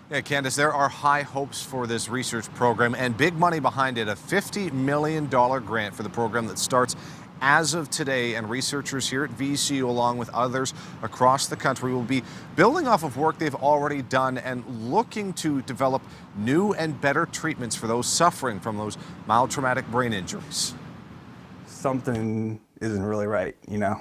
Yeah, Candace, there are high hopes for this research program and big money behind it. A $50 million grant for the program that starts as of today. And researchers here at VCU, along with others across the country, will be building off of work they've already done and looking to develop new and better treatments for those suffering from those mild traumatic brain injuries. Something isn't really right,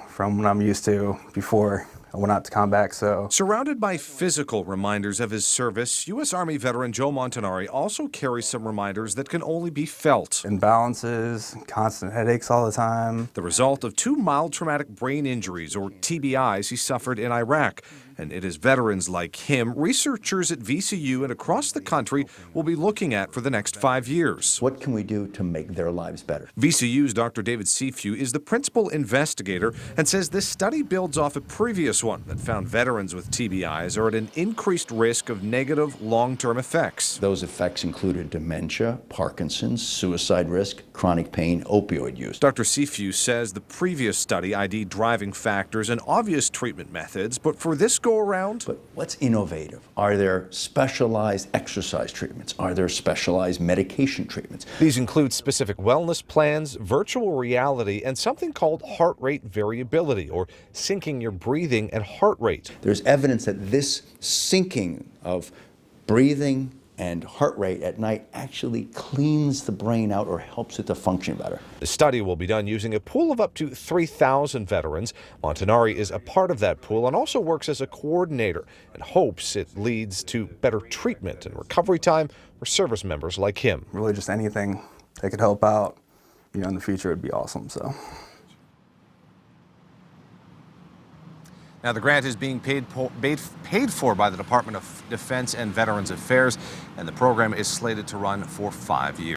from what I'm used to before I went out to combat, so. Surrounded by physical reminders of his service, U.S. Army veteran Joe Montanari also carries some reminders that can only be felt. Imbalances, constant headaches all the time. The result of 2 mild traumatic brain injuries, or TBIs, he suffered in Iraq. And it is veterans like him researchers at VCU and across the country will be looking at for the next 5 years. What can we do to make their lives better? VCU's Dr. David Seafew is the principal investigator and says this study builds off a previous one that found veterans with TBIs are at an increased risk of negative long-term effects. Those effects included dementia, Parkinson's, suicide risk, chronic pain, opioid use. Dr. Seafew says the previous study ID'd driving factors and obvious treatment methods, but for this go-around? But what's innovative? Are there specialized exercise treatments? Are there specialized medication treatments? These include specific wellness plans, virtual reality, and something called heart rate variability, or syncing your breathing and heart rate. There's evidence that this syncing of breathing and heart rate at night actually cleans the brain out or helps it to function better. The study will be done using a pool of up to 3,000 veterans. Montanari is a part of that pool and also works as a coordinator and hopes it leads to better treatment and recovery time for service members like him. Really just anything that could help out, in the future would be awesome, so. Now, the grant is being paid for by the Department of Defense and Veterans Affairs, and the program is slated to run for 5 years.